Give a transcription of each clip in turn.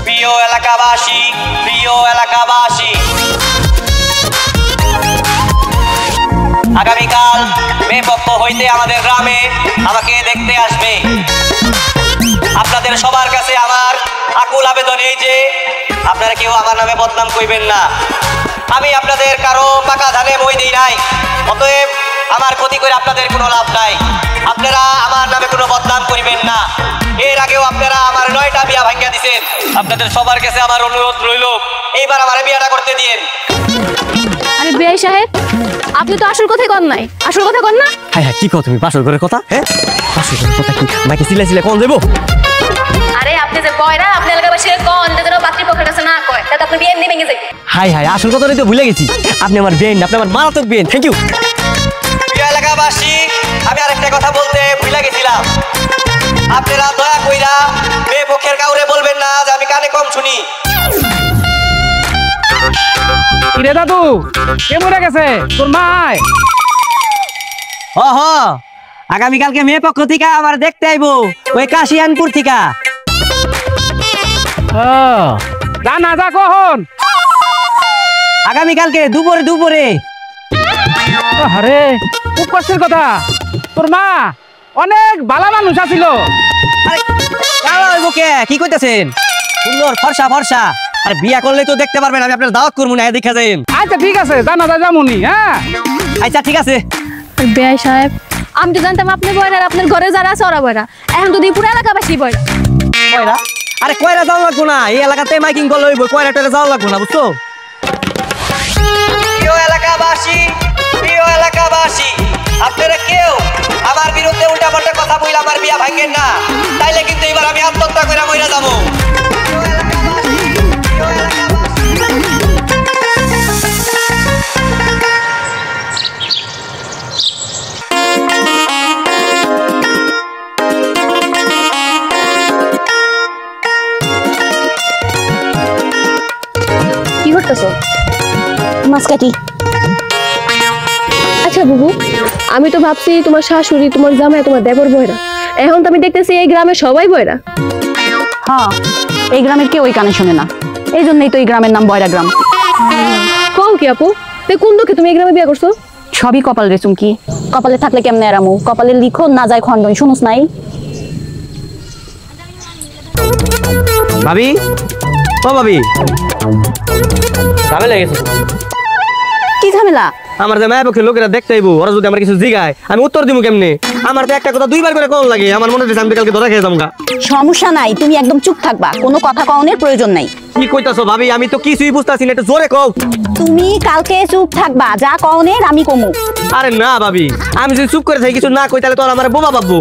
প্রিয় এলাকাবাসী আগামীকাল মেয়ে পক্ষ হইতে আমাদের গ্রামে আমাকে দেখতে আসবে। আপনাদের সবার কাছে আমার আকুল আবেদন এই যে আপনারা কেউ আমার নামে বদনাম কইবেন না। আমি আপনাদের কারো পাকা ধানে মই দিই নাই, অতএব আমার ক্ষতি করে আপনাদের কোনো লাভ নাই। আপনারা আমার নামে কোনো বদনাম করিবেন না। এর আগেও আপনারা আমার 9টা বিয়া ভাঙ্গা দিছেন। আপনাদের সবার কাছে আমার অনুরোধ রইল, এইবার আমার বিয়াটা করতে দিন। আরে বিআই সাহেব, আপনি তো আসল কথাই কন নাই। আসল কথা কন না। হ্যাঁ কি কও তুমি? পাশর ঘরের কথা? হ্যাঁ পাশর ঘরের কথা কি মাইকে সিলে কোন দেবো? আরে আপনি যে কয়রা আপনি এলাকাবাসীর কোন যেন পাত্রীপক্ষের কাছে না কয়, তাতে আপনি বিয়ে এমনি ভেঙে যাবে। হাই আসল কথাটাই তো ভুলে গেছি। আপনি আমার বেন, আপনি আমার মারাত্মক বেন। Thank you. প্রিয় এলাকাবাসী, আমি আরেকটা কথা বলতে ভুলে গেছিলাম। আপনারা দয়া কইরা মেয়ে পক্ষের কাউরে বলবেন না যে আমি কানে কম শুনি। রে দাদু কে মরে গেছে? তোর মায়? আগামীকালকে মেয়ে পক্ষ থেকে আমার দেখতে আইবো, ওই কাশিয়ানপুর থেকে। যা না যা কখন? আগামীকালকে দুপুরে। আরে খুব কষ্টের কথা। তোর মা অনেক ভালো মানুষ আছিল। কি কইতেছেন? সুন্দর ফর্সা আর বিয়া করলে তো দেখতে পারবেন। আমি আপনার দাওয়াত করবো না, দেখা যাবেন। আচ্ছা ঠিক আছে, জানা যা যামুনি। হ্যাঁ আচ্ছা ঠিক আছে। বিআই সাহেব, আমি তো জানতাম আপনি বয়রা, আপনার ঘরে যারা আছে ওরা বয়রা। এখন তো পুরো এলাকাবাসী বয়রা। আরে কয়রা যাওয়া লাগবো না, এই এলাকাতে মাইকিং করলে হইব। কয়রা যাওয়া লাগবো না, বুঝছো? প্রিয় এলাকাবাসী, আপনারা কেউ আমার বিরুদ্ধে উল্টাপাল্টা কথা বইলে আমার বিয়া ভাঙেন না, তাইলে কিন্তু এবার আমি আত্মহত্যা করে মইরা যাবো। কি করতেছো? মাছ কাটি। আচ্ছা বুবু, আমি তো ভাবছি তোমার শাশুড়ি, তোমার জামাই, তোমার দেবর বয়রা। এখন তো আমি দেখতেছি এই গ্রামে সবাই বয়রা। হ্যাঁ, এই গ্রামের কেউ ওই কানে শোনে না, এই জন্যই তো এই গ্রামের নাম বয়রা গ্রাম। কও কি আপু, কোন দুঃখে তুমি এই গ্রামে বিয়ে করছো? সবই কপাল রে চুমকি, কপালে থাকলে কেমনে এরামু? কপালে লিখো না যায় খন্ডন, শুনুস নাই? ভাবি, ও ভাবি, ঝামেলা গেছে। কি ঝামেলা? আমার যে মায়ের পক্ষে লোকেরা দেখতে আইবো, ওরা যদি আমার কিছু জিগায় আমি উত্তর দিব কেমনে? আমার তো একটা কথা দুইবার করে কোন লাগে, আমার মনে হচ্ছে আমি কালকে ধরা খেয়ে যামগা। সমস্যা নাই, তুমি একদম চুপ থাকবা, কোনো কথা কওনের প্রয়োজন নাই। কি কইতাছো ভাবি? আমি তো কিছুই বুঝতাছি না, একটু জোরে কও। তুমি কালকে চুপ থাকবা, যা কওনের আমি কমু। আরে না ভাবি, আমি যদি চুপ করে থাকি কিছু না কই তাহলে তো আমার বোমা ভাববো,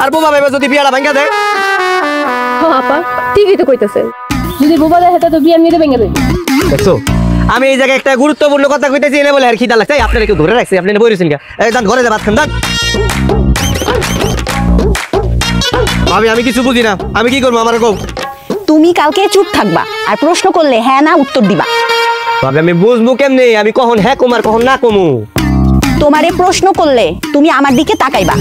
আর বোমা ভেবে যদি বিয়াটা ভাঙা দেয়। হ্যাঁ আপা, ঠিকই তো কইতেছেন। যদি বোমা দেয় তো বিয়ে নিয়ে ভেঙে দেবে। দেখছো, আমি এই জায়গায় একটা গুরুত্বপূর্ণ কথা কইতেছি এনে বলে আর খিদা লাগছে। আপনারা কেউ ধরে রাখছে, আপনি বইরেছেন কে? একদম ঘরে যা ভাত খান। ভাবি আমি কিছু বুঝি না, আমি কি করবো? আমার কও। তুমি কালকে চুপ থাকবা, আর প্রশ্ন করলে হ্যাঁ না উত্তর দিবা। ভাবি আমি বুঝবো কেমনে আমি কখন হ্যাঁ কম আর কখন না কমু? তোমারে প্রশ্ন করলে তুমি আমার দিকে তাকাইবা।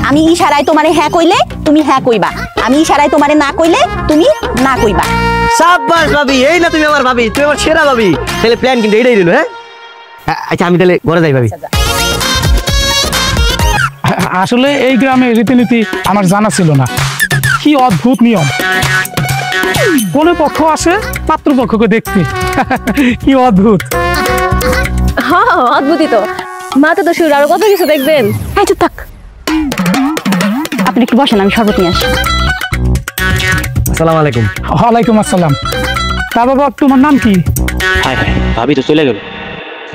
আমি ইশারায় তোমারে হ্যাঁ কইলে তুমি হ্যাঁ কইবা, আমি ইশারায় তোমারে না কইলে তুমি না কইবা। সাব্বাস ভাবি, এই না তুমি আমার ভাবি, তুমি আমার সেরা ভাবি। তাহলে প্ল্যান কিন্তু এইটাই রইল। হ্যাঁ আচ্ছা, আমি তাহলে ঘরে যাই ভাবি। আসলে এই গ্রামের রীতিনীতি আমার জানা ছিল না। কি অদ্ভুত নিয়ম, কোন পক্ষ আসে পাত্রপক্ষকে দেখতে। কি অদ্ভুত। হ্যাঁ অদ্ভুতই তো। মাথা তো শুরু আরো কত কিছু দেখবেন। এই চুপ থাক, আপনি একটু বসেন, আমি শরবত নিয়ে আসি। আসসালামু আলাইকুম। ওয়ালাইকুম আসসালাম। তা বাবা তোমার নাম কি? হায় হায়, ভাবি তো চলে গেল।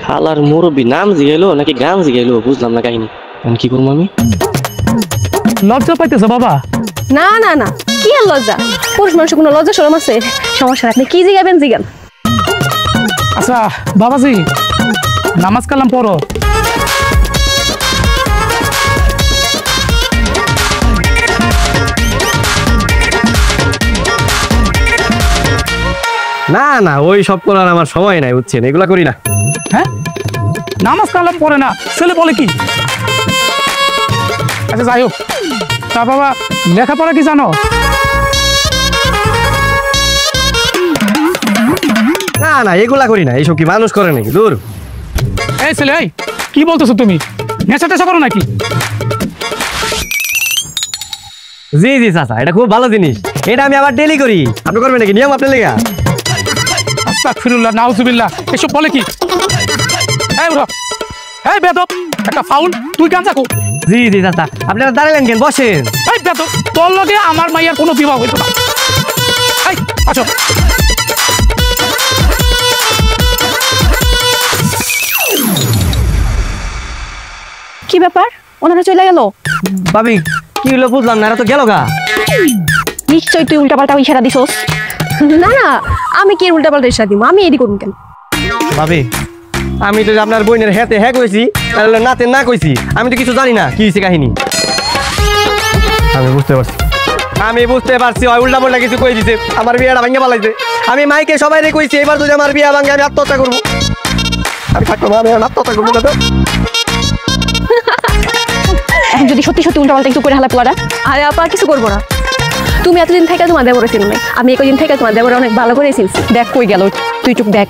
শালার মুরব্বি নাম জিগাইলো নাকি গান জিগাইলো বুঝলাম না কাহিনী। এখন কি করবো আমি? লজ্জা পাইতেছো বাবা? না না না, কি আর লজ্জা? পুরুষ মানুষের কোনো লজ্জা শরম আছে? সমস্যা, আপনি কি জিগাবেন জিগান। আচ্ছা বাবাজি, নামাজ কালাম পড়ো। না না, ওই সব করার আমার সময় নাই, বুঝছেন? এগুলা করি না। হ্যাঁ, নামাজ কালাম পড়ে না, ছেলে বলে কি? আচ্ছা যাই হোক, তা বাবা লেখাপড়া কি জানো? না এগুলা করি না, এইসব কি মানুষ করে নাকি? দূর। এই ছেলে, এই কি বলতেছো তুমি? নেশা টেশা করো নাকি? জি জি চাচা, এটা খুব ভালো জিনিস, এটা আমি আবার ডেলি করি। আপনি করবেন নাকি? নিয়ম আপনার লেগা। আস্তাগফিরুল্লাহ, নাউজুবিল্লাহ, এসব বলে কি? এই উঠো, এই বেদব, একটা ফাউল, তুই গাঞ্জা কো। জি জি চাচা, আপনারা দাঁড়ালেন কেন? বসেন। এই বেদব, তোর লগে আমার মাইয়ার কোনো বিবাহ হইতো না। এই আসো। কি ব্যাপার, ওনারা চলে গেল? ভাবি কি হলো বুঝলাম না, এরা তো গেল গা। নিশ্চয়ই তুই উল্টাপাল্টা ইশারা দিছস। না না, আমি কি উল্টাপাল্টা ইশারা দিব? আমি এডি করুন কেন? ভাবি আমি তো আপনার বোনের হেতে হ্যাঁ কইছি, তাহলে নাতে না কইছি, আমি তো কিছু জানি না কি হয়েছে কাহিনী। আমি বুঝতে পারছি ওই উল্টা পাল্টা কিছু কই দিছে, আমার বিয়েটা ভাঙে পালাইছে। আমি মাইকে সবাই রে কইছি এবার যদি আমার বিয়ে ভাঙে আমি আত্মহত্যা করবো। আমি থাকবো না, আমি আত্মহত্যা করবো না। এখন যদি সত্যি সত্যি উল্টাপাল্টা কিছু করে হালা পোলাটা? আরে আপা কিছু করবো না। তুমি এতদিন থেকে তোমার দেবরে চিনো নাই, আমি একদিন থেকে তোমার দেবরে অনেক ভালো করে চিনছি। দেখ কই গেল, তুই চুপ দেখ।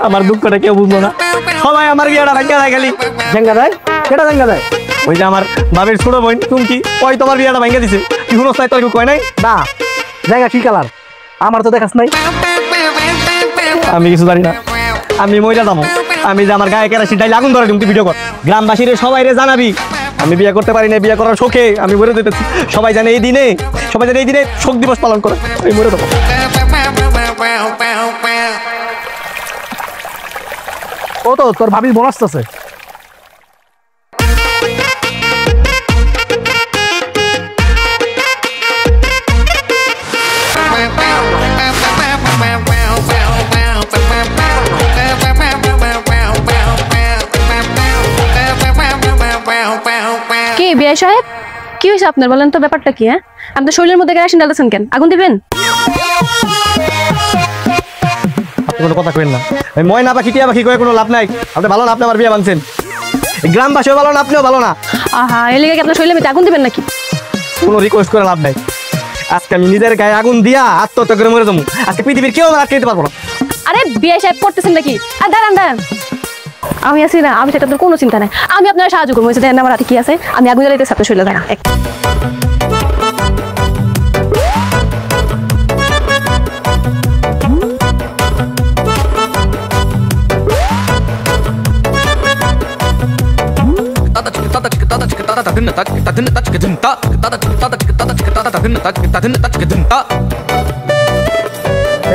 আমার দুঃখটা কেউ বুঝলো না, সবাই আমার বিয়েটা ভাঙা দেয়। খালি জাঙ্গা দেয়, কেটা জাঙ্গা দেয়? ওই যে আমার বাবের ছোট বোন তুমি, ওই তোমার বিয়েটা ভাঙা দিছে। কি শুনোস নাই? তোর কয় নাই? না জায়গা কি কালার আমার তো দেখাস নাই। আমি কিছু জানি না, আমি মইরা যাবো। আমি যে আমার গায়ে কেরাসিন ডাইলে আগুন ধরে তুমি ভিডিও কর, গ্রামবাসীর সবাই রে জানাবি আমি বিয়ে করতে পারি না। বিয়ে করার শোকে আমি মরে যেতেছি। সবাই জানে এই দিনে শোক দিবস পালন করে। আমি মরে যাবো। ও তো তোর ভাবি বোন আসতেছে। কি বিআই সাহেব, কি হয়েছে আপনার? বলেন তো ব্যাপারটা কি? হ্যাঁ, আপনার শরীরের মধ্যে কেরাসিন ডালতেছেন কেন? আগুন দিবেন? কোনো কথা কেন না, ওই ময়না পাখি টিয়া পাখি কয়ে কোনো লাভ নাই। আপনি ভালো না, আপনি আমার বিয়ে ভাঙছেন। গ্রামবাসীও ভালো না, আপনিও ভালো না। আহা, এর লেগে কি আপনার শরীরের মধ্যে আগুন দিবেন নাকি? কোনো রিকোয়েস্ট করে লাভ নাই। আজকে আমি নিজের গায়ে আগুন দিয়া আত্মহত্যা করে মরে যাবো। আজকে পৃথিবীর কেউ আমার আটকে দিতে পারবো না। আরে বিআই সাহেব করতেছেন নাকি? আর দাঁড়ান দাঁড়ান, আমি আছি না, আমি সেটা আপনার কোনো চিন্তা নাই। আমি আপনার সাহায্য করবো। দেখেন আমার হাতে কি আছে, আমি আগুন জ্বালাইতেছি, আপনার শরীরে দাঁড়া।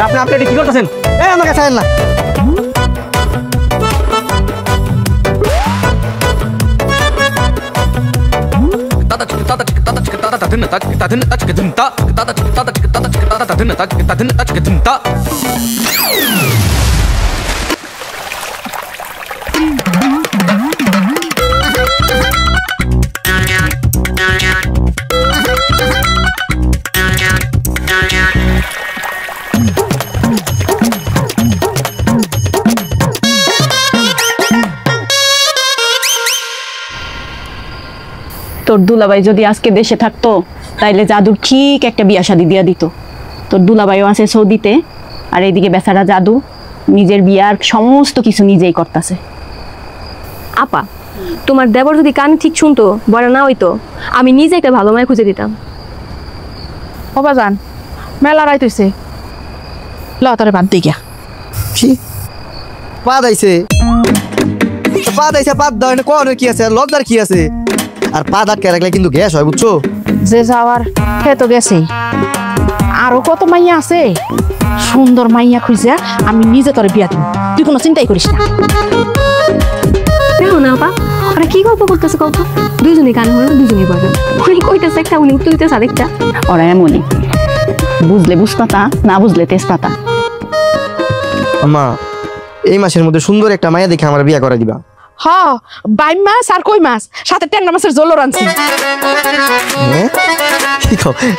আপনি আপনি এটা কি করতেছেন? এই আমার কাছে আয়েন না। তোর দুলাভাই যদি আজকে দেশে থাকতো তাইলে জাদুর ঠিক একটা বিয়া শাদি দিয়া দিত। তোর দুলাভাইও আছে সৌদিতে, আর এইদিকে বেচারা জাদু নিজের বিয়ার সমস্ত কিছু নিজেই করতেছে। আপা, তোমার দেবর যদি কান ঠিক শুনতো, বড় না হইতো, আমি নিজে একটা ভালো মায় খুঁজে দিতাম। বাবা যান, মেলা রাইত হইছে, ল তোরে বাদ দি গিয়া। কি পাদ আইছে? পাদ দেয় না, কোন কি আছে? লজ্জার কি আছে? আর পাদ আটকে রাখলে কিন্তু গ্যাস হয়, বুঝছো? যে যাওয়ার সে তো গেছে, আরো কত মাইয়া আছে। সুন্দর মাইয়া খুঁজা আমি নিজে তোরে বিয়া দিব, তুই কোনো চিন্তাই করিস না। দেখো না আপা, ওরা কি গল্প করতেছে? গল্প দুইজনে গান হলো, দুজনেই বলবেন। উনি কইতেছে একটা, উনি উত্তর দিতেছে আরেকটা। ওরা এমনই, বুঝলে বুঝপাতা, না বুঝলে তেজপাতা। আম্মা, এই মাসের মধ্যে সুন্দর একটা মায়া দেখে আমার বিয়া করে দিবা। হ, বাইম মাছ আর কই মাছ, সাথে ট্যাংরা মাছের ঝোল রানছি।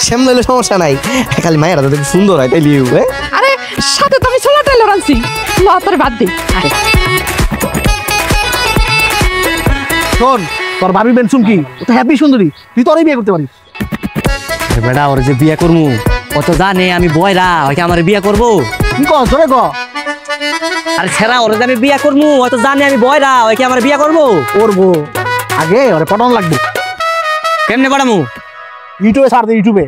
শ্যামলা হলে সমস্যা নাই, খালি মায়েরা তো সুন্দর হয়, তাই লিউ। আরে সাথে তো আমি ছোলা টাইল রানছি, ল তোরে বাদ দি। শোন, তোর ভাবি বেনসুম কি, ও তো হ্যাপি সুন্দরী, তুই তোরই বিয়ে করতে পারিস। বেটা ওর যে বিয়ে করবো ও তো জানে আমি বয়রা ওকে আমার বিয়ে করবো। কি কস রে ক আরে ছেড়া ওরে যে আমি বিয়ে করবো ও তো জানে আমি বয়রা ওকে আমার বিয়ে করবো। করবো আগে ওরে পটানো লাগবে। কেমনে পাঠামু? ইউটিউবে ছাড় দে ইউটিউবে।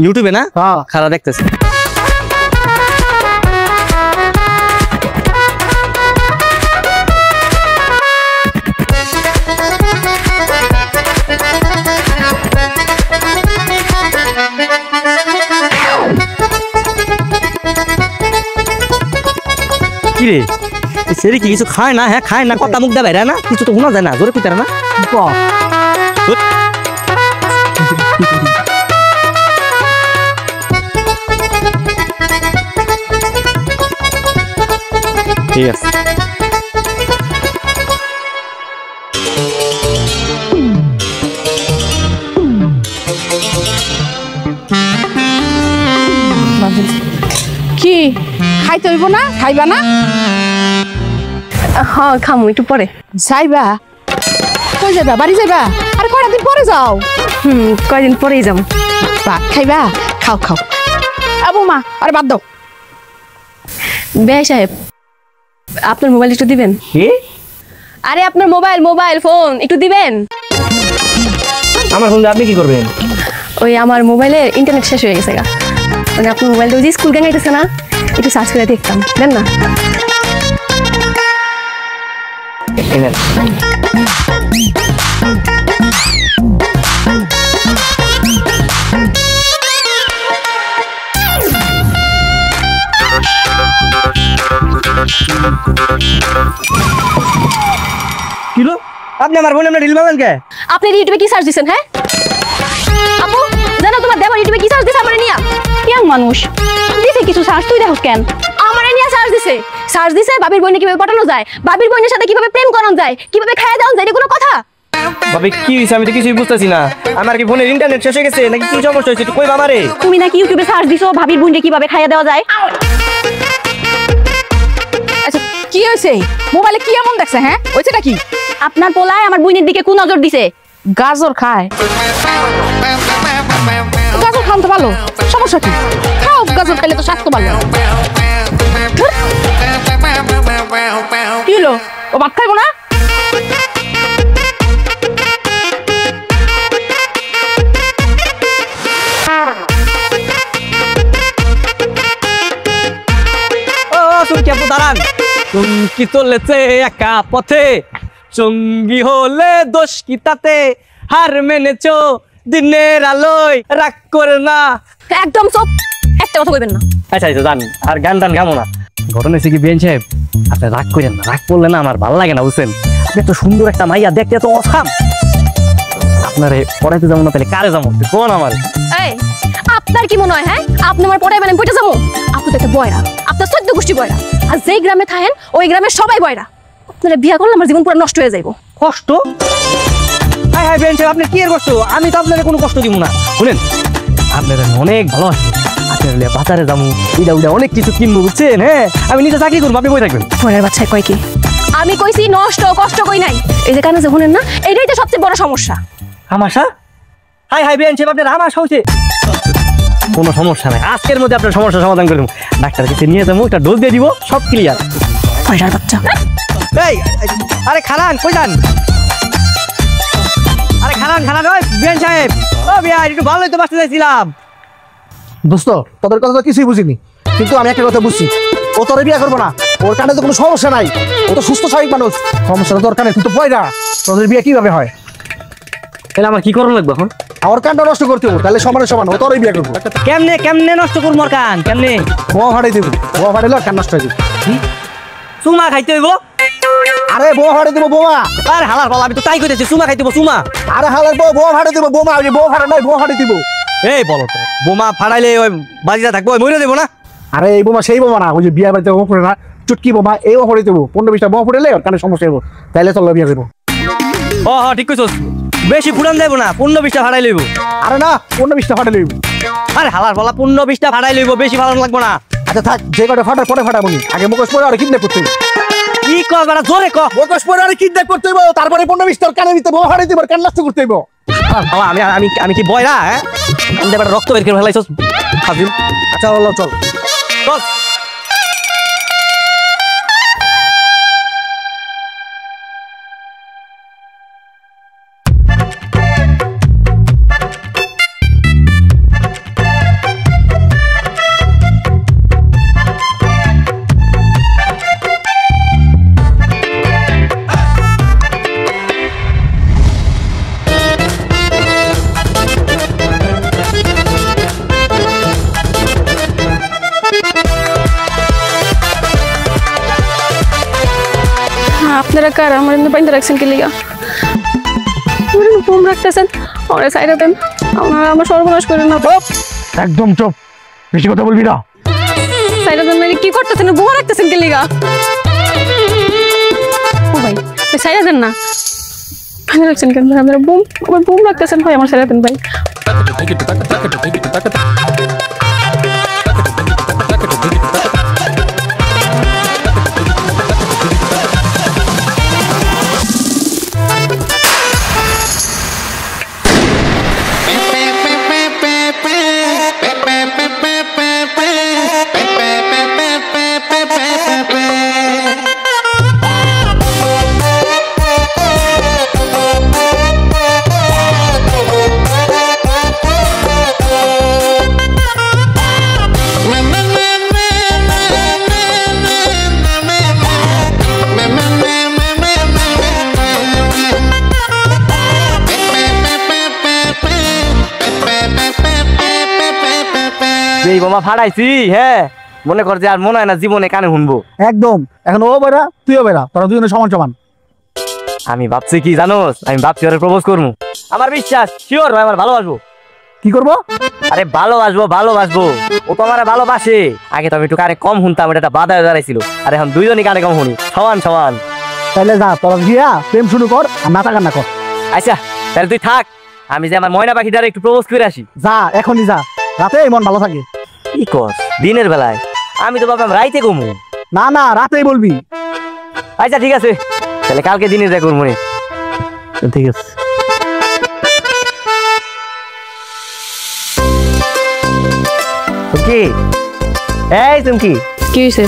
ইউটিউবে না? হ্যাঁ খারাপ দেখতেছি। কিরে সেরি কি কিছু খায় না? হ্যাঁ খায় না, কথা মুখ দেয় না, কিছু তো শোনা যায় না, জোরে কইতারে না। কি কস ঠিক আছে। কি খাইতে হইব না? খাইবা না? হ্যাঁ খামু একটু পরে। যাইবা? কই যাইবা? বাড়ি যাইবা? আরে কয়টা দিন পরে যাও। কয়দিন পরেই যাম। ভাত খাইবা? খাও খাও। বৌমা আরে বাদ দাও। বে সাহেব আপনার মোবাইল একটু দিবেন? কি? আরে আপনার মোবাইল ফোন একটু দিবেন? আমার ফোন আপনি কি করবেন? ওই আমার মোবাইলে ইন্টারনেট শেষ হয়ে গেছে গা, মানে আপনার মোবাইলটা ওই যে স্কুল গ্যাং আইতেছে না, একটু সার্চ করে দেখতাম, দেন না? কিলো আপনি আমার ফোনে রিল মারলেন কে? আপনি ইউটিউবে কি সার্চ দিছেন? হ্যাঁ আপু জানো তোমার দেবর ইউটিউবে কি সার্চ দিছে আমারে নিয়া? ইয়াং মানুষ দিছে কিছু সার্চ, তুই দেখো কেন? আমারে নিয়া সার্চ দিছে বাবির বোনে কিভাবে পটানো যায়, বাবির বোনের সাথে কিভাবে প্রেম করানো যায়, কিভাবে খাওয়া দাওয়া যায়, এটা কোনো কথা? ভাবি কি হইছে আমি তো কিছুই বুঝতেছি না। আমার কি ফোনের ইন্টারনেট শেষ হয়ে গেছে নাকি কি সমস্যা হয়েছে? একটু কইবা আমারে। তুমি নাকি ইউটিউবে সার্চ দিছো ভাবির বোনকে কিভাবে খাইয়া দেওয়া যায়? আচ্ছা কি হয়েছে? মোবাইলে কি এমন দেখছে? হ্যাঁ হয়েছেটা কি? আপনার পোলায় আমার বোনের দিকে কোন নজর দিছে? গাজর খায়। গাজর খান তো ভালো, সমস্যা কি? খাও গাজর খাইলে তো স্বাস্থ্য ভালো। কি হলো? ও ভাত খাইবো না? ও সুমকি আপু দাঁড়ান। চুমকি চলেছে একা পথে, সঙ্গী হলে দোষ কি তাতে, হার মেনেছো দিনের আলোয়, রাগ করে না। একদম চুপ, একটা কথা কইবেন না। আচ্ছা আচ্ছা জান, আর গান টান গামো না। ঘটনা হচ্ছে কি বিএন সাহেব, আপনি রাগ করেন না, রাগ করলে না আমার ভালো লাগে না বুঝছেন। আপনি এত সুন্দর একটা মাইয়া, দেখতে এত অসাম, আপনারে পড়াইতে যাবো না তাহলে কারে যাবো কোন? আমার এই আপনার কি মনে হয়? হ্যাঁ আপনি আমার পড়াই মানে পড়তে যাবো? আপনি তো একটা বয়রা, আপনার 14 গোষ্ঠী বয়রা, আর যেই গ্রামে থাকেন ওই গ্রামের সবাই বয়রা। আপনারা বিয়া করলে আমার জীবন পুরো নষ্ট হয়ে যাইব। কষ্ট? হাই হাই বিএন সাহেব, আপনি কি এর কষ্ট? আমি তো আপনার কোনো কষ্ট দিব না। শুনেন আপনার আমি অনেক ভালোবাসি, আপনার বাজারে যাবো, উইডা অনেক কিছু কিনবো বুঝছেন। হ্যাঁ আমি নিজে চাকরি করবো, আপনি বই থাকবেন। বয়রার বাচ্চায় কয় কি? আমি কইছি নষ্ট, কষ্ট কই নাই। এই যে কানে যে শুনেন না, এইটাই তো সবচেয়ে বড় সমস্যা। আমাশা? হাই হাই বিএন সাহেব, আপনার আমাশা হচ্ছে? কোনো সমস্যা নাই, আজকের মধ্যে আপনার সমস্যার সমাধান করে দেবো। ডাক্তারের কাছে নিয়ে যাবো, একটা ডোজ দিয়ে দিব, সব ক্লিয়ার। বয়রার বাচ্চা। এই আরে খালান কই যান? আরে খালান ওই বিএন সাহেব, ও বিয়া একটু ভালোই তো বাঁচতে চাইছিলাম। দোস্ত তোদের কথা তো কিছুই বুঝিনি, কিন্তু আমি একটা কথা বুঝছি, ও তোরে বিয়ে করবো না। ওর কানে তো কোনো সমস্যা নাই, ও তো সুস্থ স্বাভাবিক মানুষ। সমস্যা তোর কানে, তুই তো বয়রা, তোদের বিয়ে কিভাবে হয়? তাহলে আমার কি করণ লাগবে এখন? আমার কানটা নষ্ট করতে হবো, তাহলে সমানে সমান ও তোরই বিয়ে করবো। কেমনে নষ্ট করবো আর কান? কেমনে? বোমা ফাটাই দেবো, বোমা ফাটাইলে কান নষ্ট হয়ে যাবে। চুমা খাইতে হইব? আরে বোমা ফাটাই দেবো, বোমা। আরে হালার বল, আমি তো তাই কইতেছি, চুমা খাইতে হইব, চুমা। আরে হালার বোমা ফাটাই দেবো, বোমা। বোমা ফাটা নাই, বোমা ফাটাই দিবো। এই বলো তো, বোমা ফাড়াইলে ওই বাজিটা থাকবো, মরে দেবো না? আরে এই বোমা সেই বোমা না, ওই যে বিয়ে বাড়িতে বোমা ফুটে না, চুটকি বোমা, এই বোমা ফাটাই দেবো। 15-20টা বোমা ফুটেলে ওর কানে সমস্যা হইব, তাইলে তোর বিয়ে করবো। ও হ্যাঁ ঠিক কইছস, বেশি ফুটান যাইব না, 15-20টা ফাড়াই লইব। আরে না, 15-20টা ফাটাই লইব। আরে হালার বলা, 15-20টা ফাড়াই লইব, বেশি ফাড়ানো লাগবো না। আচ্ছা থাক, যে কটা ফাটার পরে ফাটাবো নি, আগে মুখোশ পরে আর কিডন্যাপ করতে হইব। কি কর বেটা, জোরে ক। মুখোশ পরে আর কিডন্যাপ করতে হইব, তারপরে 15-20টার কানে দিতে বোমা ফাটাই দিব, কান নষ্ট করতে হইব। আমি কি বয়রা? হ্যাঁ এবার রক্ত বের করে ফেলাইছস হাজিম। আচ্ছা চল চল চল। আপনারা কার আমার এমনি বাইন্দা রাখছেন কি লিগা? বোম রাখতেছেন, আমার সাইডে দেন, আমার সর্বনাশ করেন না। একদম চুপ, বেশি কথা বলবি না। সাইডে দেন মানে কি করতেছেন? বোম রাখতেছেন কি লিগা? ও ভাই সাইডে দেন না, বাইন্দা রাখছেন কেন? আপনারা বোম, আমার বোম রাখতেছেন ভাই, আমার সাইডে দেন ভাই। এই বোমা ফাড়াইছি, হ্যাঁ মনে কর যে আর মনে হয় না জীবনে কানে শুনবো। একদম, এখন ও বেড়া তুইও বেড়া, তোরা দুজনে সমান সমান। আমি ভাবছি কি জানোস, আমি ভাবছি ওরে প্রপোজ করবো। আমার বিশ্বাস শিওর ভাই আমার ভালোবাসবো। কি করবো? আরে ভালোবাসবো ভালোবাসবো, ও তো আমার ভালোবাসে। আগে তো আমি একটু কানে কম শুনতাম, এটা একটা বাধা হয়ে দাঁড়াইছিল। আর এখন দুইজনই কানে কম শুনি, সমান সমান। তাহলে যা তোরা গিয়া প্রেম শুরু কর আর নাটা কান্না কর। আচ্ছা তাহলে তুই থাক, আমি যে আমার ময়না পাখিটারে একটু প্রপোজ করে আসি। যা এখনই যা, রাতে মন ভালো থাকে। কি কর দিনের বেলায়? আমি তো ভাবলাম রাইতে ঘুমু। না না, রাতেই বলবি। আচ্ছা ঠিক আছে, তাহলে কালকে দিনে যা করবো। ঠিক আছে। কি এই তুমি কি কি হয়েছে?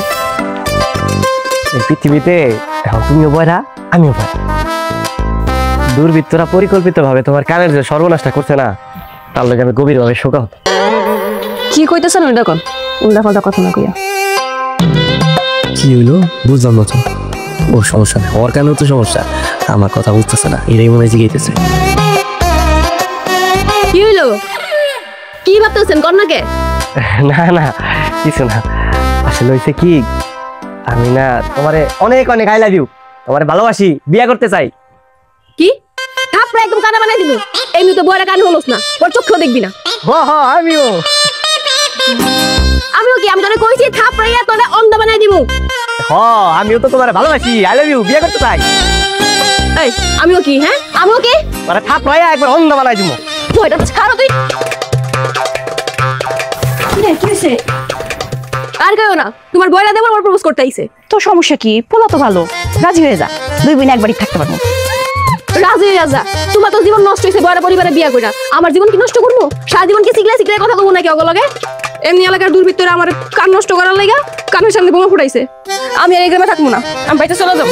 এই পৃথিবীতে এখন তুমিও বয়রা আমিও বয়রা। দুর্বৃত্তরা পরিকল্পিত ভাবে তোমার কানের যে সর্বনাশটা করছে না, তার লগে আমি গভীরভাবে শোকাহত। কি কইতেছেন ওই দেখুন, উল্টা পাল্টা কথা না কইয়া। কি হইলো বুঝলাম না তো। ওর সমস্যা নেই, ওর কানেও তো সমস্যা, আমার কথা বুঝতেছে না, এটাই মনে হয় জিগাইতেছে। কি হইলো? কি ভাবতেছেন কন্যাকে? না না কিছু না, আসলে হয়েছে কি, আমি না তোমারে অনেক অনেক আই লাভ ইউ, তোমারে ভালোবাসি, বিয়ে করতে চাই। কি থাপড়া একদম কানা বানাই দিব? এমনি তো বড় কান হলোস না, ওর চোখও দেখবি না। আমিও আমিও কি, আমি তোরে কইছি থাপড়াইয়া তোরে অন্ধ বানাই দিব। আমিও তো তোমারে ভালোবাসি, আই লাভ ইউ, বিয়ে করতে চাই। এই আমিও কি, হ্যাঁ আমিও কি, মানে থাপড়াইয়া একবার অন্ধ বানাই দিব। বইটা খারো তুই। কি হইছে? আর কইও না, তোমার বয়রা দেবর ওর প্রপোজ করতে আইছে। তো সমস্যা কি? পোলা তো ভালো, রাজি হয়ে যা, দুই বোন একবারই থাকতে পারবো। রাজি রাজা, তোমার তো জীবন নষ্ট হয়েছে বড় পরিবারে বিয়া কইরা। আমার জীবন কি নষ্ট করবো? সারা জীবন কি সিগলা সিগলা কথা কব নাকি অগলগে? এমনি এলাকার দুর্বৃত্তরা আমার কান নষ্ট করার লাগা কানের সামনে বোমা ফুটাইছে। আমি আর এই গ্রামে থাকবো না, আমি বাইরে চলে যাব।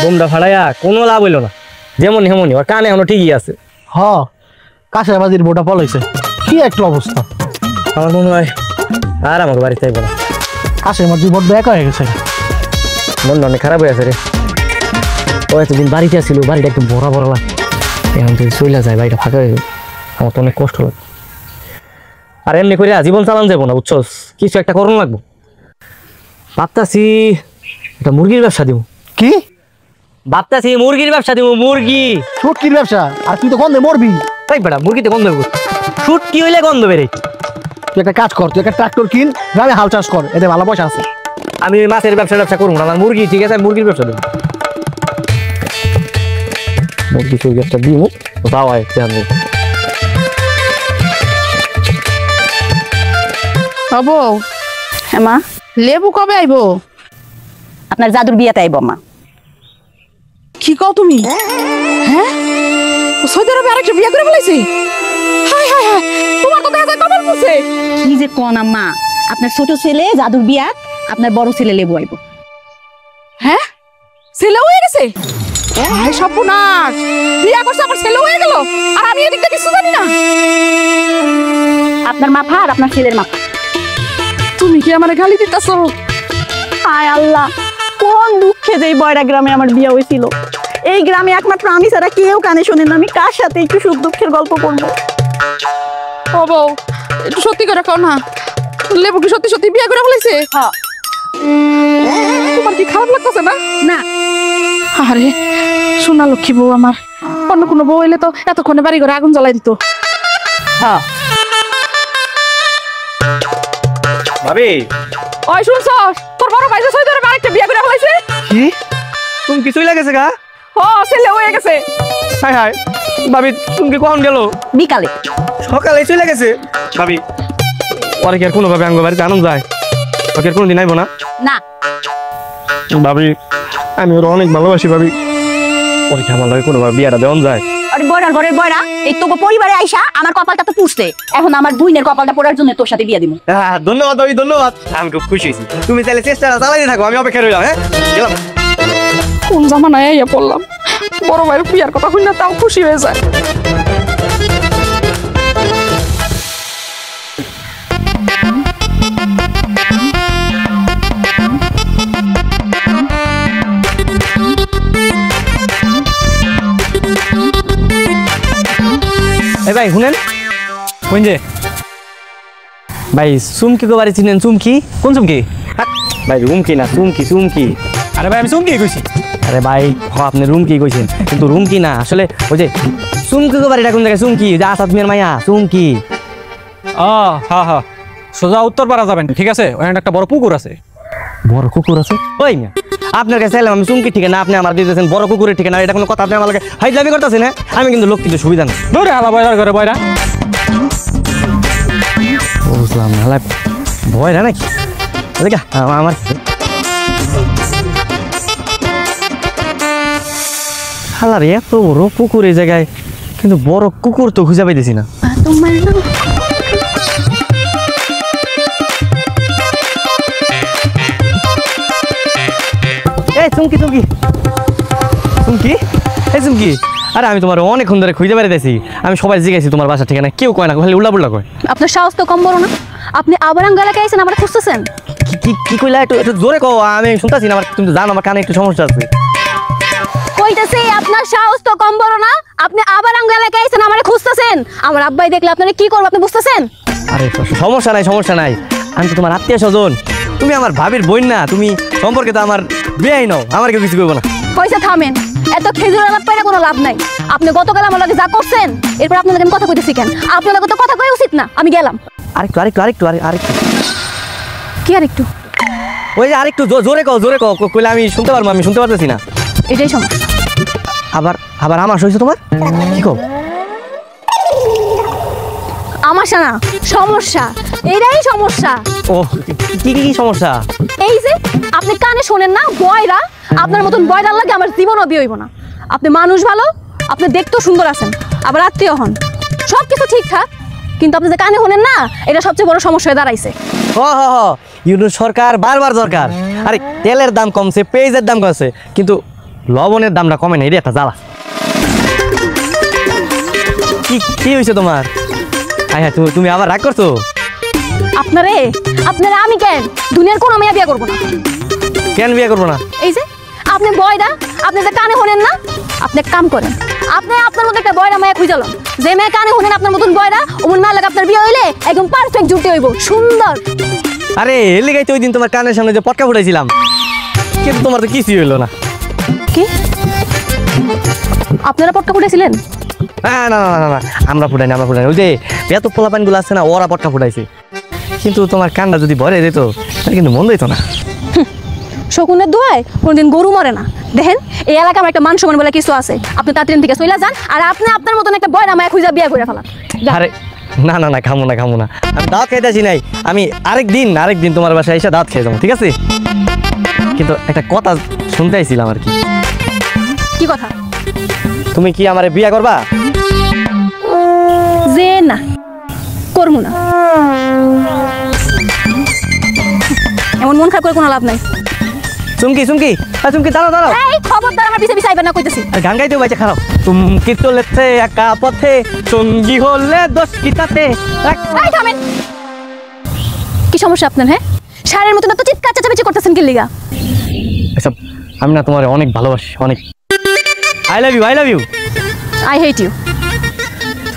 বোমটা ফাড়াইয়া কোনো লাভ হইলো না, যেমন হেমনই, ওর কানে এখনো ঠিকই আছে। কাশের বাজির বোটা পলাইছে, কি একটা অবস্থা। আমার মনে হয় আর আমাকে বাড়িতে আইব না। কাশের বাজির বোট একা হয়ে গেছে, মনটা অনেক খারাপ হয়ে আছে রে। ও এতদিন বাড়িতে আসছিল, বাড়িটা একটু বড় বড় লাগে, এখন যদি চলে যায় বাড়িটা ফাঁকা হয়ে যাবে, আমার তো অনেক কষ্ট লাগে। আর এমনি করে জীবন চালান যাবো না, বুঝছস, কিছু একটা করুন লাগবো। ভাবতাছি একটা মুরগির ব্যবসা দিব। কি ভাবতাছি মুরগির ব্যবসা দিব, মুরগি। শুটকির ব্যবসা? আর তুই তো গন্ধে মরবি। তাই বেটা, মুরগিতে গন্ধ বেরোবে, শুট কি হইলে গন্ধ বেরে। তুই একটা কাজ কর, তুই একটা ট্রাক্টর কিন, গ্রামে হাল চাষ কর, এতে ভালো পয়সা আছে। আমি মাছের ব্যবসা করবো না, আমার মুরগি ঠিক আছে, মুরগির ব্যবসা দেবো। মুরগি চুরগি একটা দিব, তাও হয় জানবো। হবো। হ্যাঁ মা, লেবু কবে আইবো? আপনার জাদুর বিয়াতে আইব মা। কি কও তুমি? হ্যাঁ, ও সৌদি আরবে আরেকটা বিয়ে করে ফেলেছে। হায় হায় হায়, তোমার তো দেখা যায় কপাল পুছে। কি যে কোন আম্মা, আপনার ছোট ছেলে জাদুর বিয়া, আপনার বড় ছেলে লেবু আইব। হ্যাঁ, ছেলে হয়ে গেছে। হায় সর্বনাশ, বিয়ে করছে আমার ছেলে হয়ে গেল, আর আমি এদিকটা কিছু জানি না। আপনার মাথা আর আপনার ছেলের মাথা। তুমি কি আমার গালি দিতেছো? হায় আল্লাহ, কোন দুঃখে যে এই বয়রা গ্রামে আমার বিয়ে হয়েছিল। এই গ্রামে একমাত্র আমি ছাড়া কেউ কানে শোনেন না। আমি কার সাথে একটু সুখ দুঃখের গল্প করবো? ও বউ, একটু সত্যি করে কও না, লেবু কি সত্যি সত্যি বিয়ে করে ফেলেছে? হ্যাঁ। তোমার কি খারাপ লাগতেছে না? না। আরে সোনা লক্ষ্মী বউ আমার, অন্য কোনো বউ এলে তো এতক্ষণে বাড়ি ঘরে আগুন জ্বালাই দিত। হ্যাঁ। ভাবি ওই শুনছ, তোর বড় ভাই যে সৌদি আরবে আরেকটা বিয়ে করে ফেলেছে। কি তুমি কিছুই লাগেছে গা? ও ছেলে হয়ে গেছে। হায় হায় ভাবি, তুমি কি কখন গেল? বিকালে। সকালে চলে গেছে। ভাবি পরে কি আর কোনোভাবে আঙ্গ বাড়িতে আনন্দ যায়? ওকে আর কোনোদিন আইব না? না। ভাবি আমি ওর অনেক ভালোবাসি ভাবি, ওর কি আমার লাগে কোনোভাবে বিয়েটা দেওয়া যায়? আরে বয়রার ঘরের বয়রা, এই তোকে পরিবারে আইসা আমার কপালটা তো পুষছে। এখন আমার বুইনের কপালটা পড়ার জন্য তোর সাথে বিয়ে দিব। ধন্যবাদ ভাবি, ধন্যবাদ। আমি খুব খুশি হয়েছি। তুমি তাহলে চেষ্টাটা চালাইতে থাকো, আমি অপেক্ষা রইলাম। হ্যাঁ গেলাম। কোন জামানায় আইয়া পড়লাম, বড় ভাইয়ের বিয়ার কথা শুনে তাও খুশি হয়ে যায়। এই ভাই শুনেন, কোন যে ভাই চুমকি গো বাড়ি চিনেন? চুমকি? কোন চুমকি? ভাই রুমকি না, চুমকি চুমকি। আরে ভাই আমি চুমকি কইছি। আরে ভাই আপনি রুমকি কইছেন, কিন্তু রুমকি না, আসলে ওই যে চুমকি গো বাড়িটা কোন জায়গায়? চুমকি, যে আসাদ মিয়ার মাইয়া চুমকি। হ্যাঁ হ্যাঁ, সোজা উত্তরপাড়া যাবেন, ঠিক আছে? ওখানে একটা বড় পুকুর আছে। বড় কুকুর আছে? ওই মিয়া আপনার কাছে এলাম আমি চুমকি ঠিকানা, আপনি আমার দিতেছেন বড় কুকুরের ঠিকানা। এটা কোনো কথা? আপনি আমার লাগে হাইজলামি করতেছেন। হ্যাঁ আমি কিন্তু লোক কিন্তু সুবিধা না। ধরে হালা বয়রার ঘরে বয়রা। বুঝলাম না, ভয় না নাকি? আমার হালার এত বড় পুকুর এই জায়গায়, কিন্তু বড় কুকুর তো খুঁজে পাইতেছি না। এই চুমকি চুমকি চুমকি, এই চুমকি, আরে আমি তোমার অনেকক্ষণ ধরে খুঁজে বেড়াইতেছি। আমি সবাই জিজ্ঞাসি তোমার বাসার ঠিকানা, কেউ কয় না, খালি উল্লাপুল্লা কয়। আপনার সাহস তো কম বড় না, আপনি আবার আঙ্গ এলাকায় আইছেন, আমার খুঁজতেছেন। কি কইলা? একটু একটু জোরে কও, আমি শুনতাছি না। আমার তুমি তো জানো আমার কানে একটু সমস্যা আছে। কইতাছি আপনার সাহস তো কম বড় না, আপনি আবার আঙ্গ এলাকায় আইছেন, আমারে খুঁজতেছেন। আমার আব্বাই দেখলে আপনারা কি করবে আপনি বুঝতেছেন? আরে সমস্যা নাই, সমস্যা নাই, আমি তো তোমার আত্মীয় স্বজন। তুমি আমার ভাবির বোন না, তুমি সম্পর্কে তো আমার বিয়াই নাও, আমার কেউ কিছু করবো না। পয়সা থামেন, এত খেজুর আলাপ পাইলে কোনো লাভ নাই। আপনি গতকাল আমার লাগে যা করছেন, এরপর আপনার লাগে আমি কথা কইতেছি কেন? আপনার লাগে তো কথা কই উচিত না। আমি গেলাম। আরেকটু আরেকটু আরেকটু আরেকটু কি আর একটু? ওই যে আরেকটু জোরে কও, জোরে কও, কইলে আমি শুনতে পারবো, আমি শুনতে পারতেছি না। এটাই সমস্যা। আবার আবার আমার হয়েছে তোমার? কি কও? আমাশা না, সমস্যা, এটাই সমস্যা। ও কি কি কি সমস্যা? এই যে আপনি কানে শোনেন না, বয়রা, আপনার মতন বয়রার লাগে আমার জীবনও বিয়ে হইব না। আপনি মানুষ ভালো, আপনি দেখতেও সুন্দর আছেন, আবার আত্মীয় হন, সব কিছু ঠিকঠাক, কিন্তু আপনি যে কানে শোনেন না, এটা সবচেয়ে বড় সমস্যা হয়ে দাঁড়াইছে। ইউনুস সরকার বারবার দরকার। আরে তেলের দাম কমছে, পেঁয়াজের দাম কমছে, কিন্তু লবণের দামটা কমে না, এটা একটা জ্বালা। কি কি হয়েছে তোমার? হ্যাঁ তুমি আবার রাগ করছো? আপনারা আমি কেন দুনিয়ার কোনো মেয়ে বিয়ে করবো না। কেন বিয়ে করবো না? এই যে আপনি বয়রা, আপনি যে কানে শোনেন না, আপনি এক কাম করেন, আপনি আপনার মতো একটা বয়রা মেয়ে খুঁজালাম, যে মেয়ে কানে শোনেন আপনার মতন বয়রা, ওমন মেয়ে লাগে আপনার বিয়ে হইলে একদম পারফেক্ট জুটি হইব, সুন্দর। আরে এলে গাইতে ওই দিন তোমার কানের সামনে যে পটকা ফুটাইছিলাম, কিন্তু তোমার তো কিছুই হইলো না। কি আপনারা পটকা ফুটাইছিলেন? না না না না না, আমরা ফুটাইনি, আমরা ফুটাইনি। ওই যে এত পোলাপানগুলো আছে না, ওরা পটকা ফুটাইছে, কিন্তু তোমার কানটা যদি ভরে যেত তাহলে কিন্তু মন দিত না। শকুনের দোয়ায় কোনোদিন গরু মরে না। দেখেন এই এলাকা আমার একটা মান সম্মান বলে কিছু আছে, আপনি তাড়াতাড়ি থেকে চলে যান, আর আপনি আপনার মতন একটা বয়রা মায়া খুঁজা বিয়ে করে ফেলান। আরে না না না, খামো না, খামো না, আমি দাঁত খাইতেছি নাই। আমি আরেকদিন তোমার বাসায় এসে দাঁত খেয়ে যাবো, ঠিক আছে? কিন্তু একটা কথা শুনতে আইছিলাম আর কি। কি কথা? তুমি কি আমারে বিয়া করবা? যে না করবো না, এমন মন খারাপ করে কোনো লাভ নাই। চুমকি চুমকি চুমকি দাঁড়াও দাঁড়াও। এই খবরদার আমার পিছে পিছে আইবা না কইতেছি। আর গান গাইতেও বাইচে খারাপ। চুমকি চলেছে একা পথে, সঙ্গী হলে দোষ কি তাতে। এই থামেন, কি সমস্যা আপনার? হ্যাঁ, সারের মতন এত চিৎকার চেঁচামেচি করতেছেন কি লিগা? আচ্ছা আমি না তোমার অনেক ভালোবাসি, অনেক। I love you, I love you. I hate you.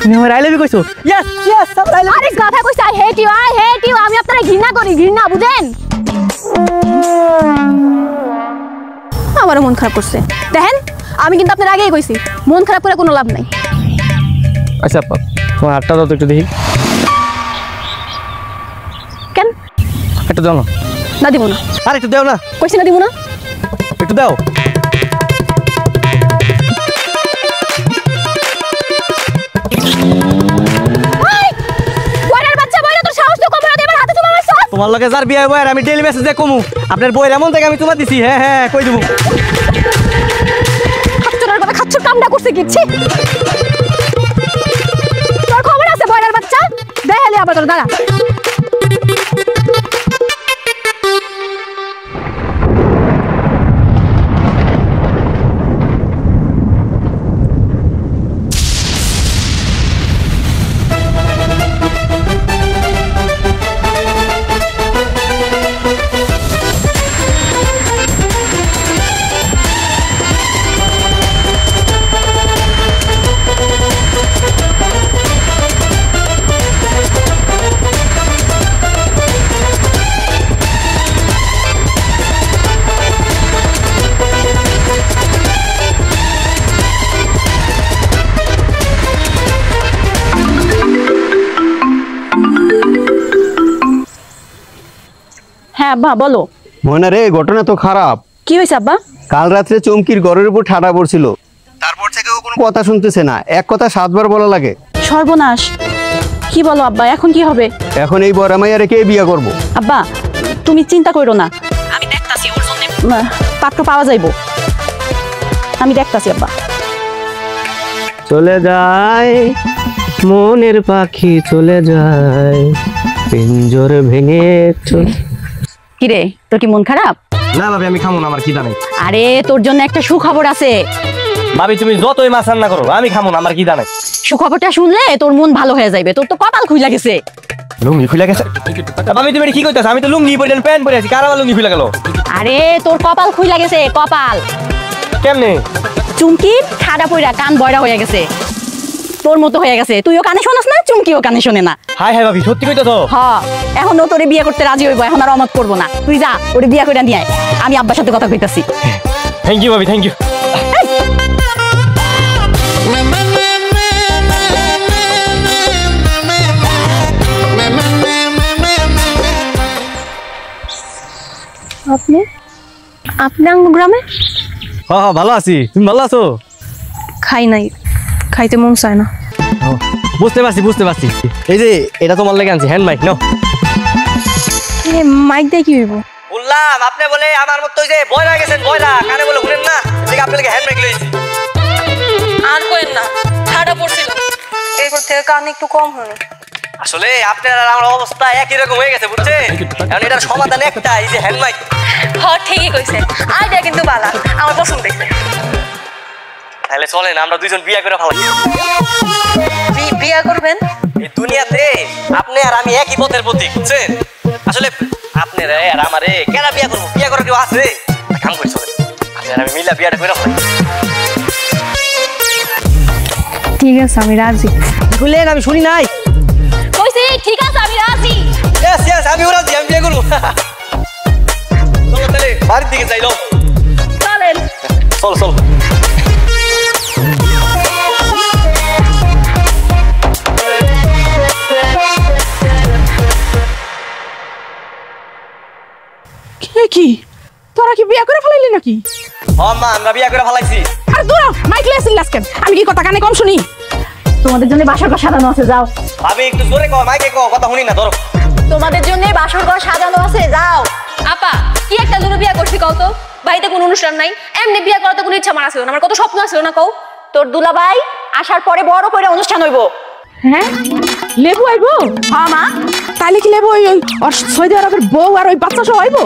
তুমি আমার আই লাভ ইউ কইছো? ইয়েস ইয়েস, আই লাভ আরে কথা কইছে I hate you, I hate you. আমি আপনারা ঘৃণা করি, ঘৃণা, বুঝেন? আমারও মন খারাপ করছে। দেখেন, আমি কিন্তু আপনার আগেই কইছি মন খারাপ করে কোনো লাভ নাই। আচ্ছা তোমার হাতটা দাও তো একটু দেখি। কেন? একটু দাও না। না দিব না। আরে একটু দাও না। কইছি না দিব না। একটু দাও। তোমার লগে যার বিয়ে বয়ার আমি ডেইলি মেসেজ দিয়ে কমু আপনার বইয়ের এমন থেকে আমি তোমার দিছি। হ্যাঁ হ্যাঁ কই দেবো। খাচ্চরের কথা খাচ্চর কামটা করছে কিচ্ছি। তোর খবর আছে বয়রার বাচ্চা? দেখালি আবার তোর দাঁড়া। হ্যাঁ আব্বা বলো। মনে রে, ঘটনা তো খারাপ। কি হয়েছে আব্বা? কাল রাত্রে চমকির ঘরের উপর ঠাডা পড়ছিল, তারপর থেকে ও কোনো কথা শুনতেছে না। এক কথা 7 বার বলা লাগে। সর্বনাশ, কি বলো আব্বা, এখন কি হবে? এখন এই বড় মাইয়ারে কে বিয়া করবো? আব্বা তুমি চিন্তা করো না, আমি দেখতাছি ওর জন্য পাত্র পাওয়া যাইবো। আমি দেখতাছি আব্বা। চলে যায় মনের পাখি, চলে যায় পিঞ্জর ভেঙে। কিরে, তোর কি মন খারাপ? না ভাবি আমি খামু না, আমার খিদা নাই। আরে তোর জন্য একটা সুখবর আছে। ভাবি তুমি যতই মাছ রান্না করো আমি খামু না, আমার খিদা নাই। সুখবরটা শুনলে তোর মন ভালো হয়ে যাবে। তোর তো কপাল খুইলা গেছে। লুঙ্গি খুলে গেছে? ভাবি তুমি কি কইতাছ? আমি তো লুঙ্গি পরে প্যান্ট পরে আছি, কার আবার লুঙ্গি খুলে গেল? আরে তোর কপাল খুইলা গেছে, কপাল। কেমনে? চুমকি ঠাডা পইরা কান বয়রা হয়ে গেছে, তোর মতো হয়ে গেছে। তুইও কানে শোনাস না, চুমকিও কানে শোনে না। হাই হাই ভাবি সত্যি কইতাছ? হ্যাঁ, এখন ও তোরে বিয়ে করতে রাজি হইব, এখন আর অমত করবো না। তুই যা ওরে বিয়ে করে নিয়ে আয়, আমি আব্বার সাথে কথা কইতাছি। থ্যাংক ইউ ভাবি, থ্যাংক ইউ। আপনি আপনি গ্রামে? হ্যাঁ হ্যাঁ ভালো আছি, তুমি ভালো আছো? খাই নাই, খাইতে মন চায় না। বুঝতে পারছি বুঝতে পারছি। এই যে এটা তোমার লেগে আনছি, হ্যান্ড মাইক নাও। মাইক দিয়ে কি হইব? বললাম আপনি বলে আমার মতো যে বয়রা গেছেন, বয়রা কানে বলে শুনেন না, ঠিক আপনাকে হ্যান্ড মাইক লইছি। আর কইেন না, ঠাডা পড়ছিল, এরপর থেকে কান একটু কম হলো। আসলে আপনার আর আমার অবস্থা একই রকম হয়ে গেছে, বুঝছেন? এখন এটার সমাধান একটা, এই যে হ্যান্ড মাইক। হ্যাঁ ঠিকই কইছে, আইডিয়া কিন্তু বালা, আমার পছন্দ হইছে। তাহলে চলেন আমরা দুইজন বিয়ে করে ফেলাই। বিয়া করবেন? এই দুনিয়াতে আপনি আর আমি একই পথের প্রতীক, বুঝছেন? আসলে আপনারা আর আমারে কেন বিয়ে করবো? বিয়ে করার কেউ আছে? কাম করি চলেন, আপনি আর আমি মিলা বিয়েটা করে ফেলাই। ঠিক আছে, আমি রাজি। শুনলেন? আমি শুনি নাই। কইছি ঠিক আছে, আমি রাজি। ইয়েস ইয়েস, আমিও রাজি, আমি বিয়ে করবো। চলো তাহলে বাড়ির দিকে যাইলো। চলেন। চল চল। কি তোরা কি বিয়া করে ফেলাইলি নাকি? মা আমরা বিয়ে করে ফেলাইছি। আর দূর মাইক লেসিং লাস্কেন, আমি কি কথা কানে কম শুনি? তোমাদের জন্য বাসর ঘর সাজানো আছে, যাও। ভাবি একটু জোরে কও, মাইকে কও, কথা শুনি না, ধরো। তোমাদের জন্য বাসর ঘর সাজানো আছে, যাও। আপা কি একটা জন্য বিয়া করছি কও তো? বাড়িতে কোনো অনুষ্ঠান নাই, এমনি বিয়া করার তো কোনো ইচ্ছা আমার আছে না, আমার কত স্বপ্ন আছে না কও? তোর দুলাভাই আসার পরে বড় করে অনুষ্ঠান হইব। হ্যাঁ লেবু আইবো? হ্যাঁ মা। তাইলে কি লেবু ওই ওর সৌদি আরবের বউ আর ওই বাচ্চা সব আইবো?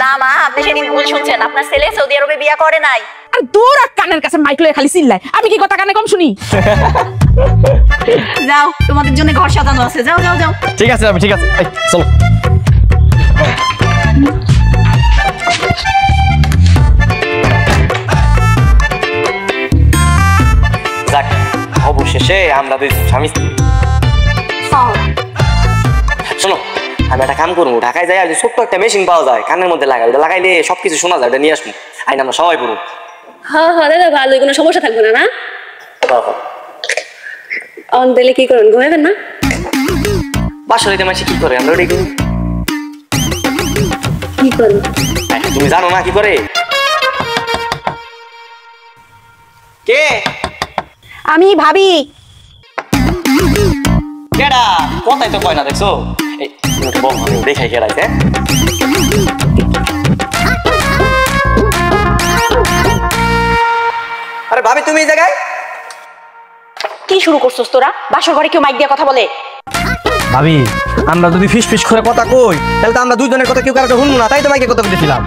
না মা, আপনি সেদিন ভুল শুনছেন, আপনার ছেলে সৌদি আরবে বিয়া করে নাই। আর দূর আর কানের কাছে মাইক লয়ে খালি চিল্লায়, আমি কি কথা কানে কম শুনি? যাও, তোমাদের জন্য ঘর সাজানো আছে, যাও যাও যাও। ঠিক আছে ভাবি, ঠিক আছে, এই, চলো। যাক, অবশেষে আমরা দুই স্বামী স্ত্রী। শোনো, আমি একটা কাম করবো, ঢাকায় যাই, আর যে ছোট্ট একটা মেশিন পাওয়া যায় কানের মধ্যে লাগাই, ওটা লাগাইলে সবকিছু শোনা যায়, ওটা নিয়ে আসবো, আইন আমরা সবাই পড়বো। হ্যাঁ হ্যাঁ দাদা, ভালো, কোনো সমস্যা থাকবে না। না অন দিলে কি করেন, ঘুমাবেন না? বাসরিতে মাসে কি করে আমরা ওটাই করি। কি করেন? তুমি জানো না কি করে? কে? আমি ভাবি। কেডা? কথাই তো কয় না, দেখছো? এই তুমি একটু বল, আমি দেখাই কেডাইছে। আরে ভাবি, তুমি এই জায়গায় কি শুরু করছস তোরা? বাসর ঘরে কেউ মাইক দিয়ে কথা বলে? ভাবি, আমরা যদি ফিস ফিস করে কথা কই, তাহলে তো আমরা দুইজনের কথা কেউ কারো শুনবো না, তাই তো মাইকে কথা বলতেছিলাম।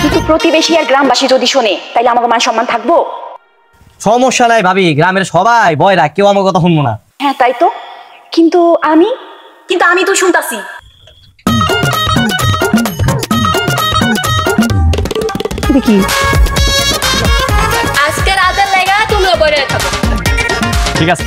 কিন্তু প্রতিবেশী আর গ্রামবাসী যদি শোনে, তাইলে আমাকে মান সম্মান থাকবো? সমস্যা নাই ভাবি, গ্রামের সবাই বয়রা, কেউ আমার কথা শুনবো না। হ্যাঁ তাই তো, কিন্তু আমি তো শুনতাছি। দেখি আজকে রাতের লাগা তুমিও বলে থাকো। ঠিক আছে।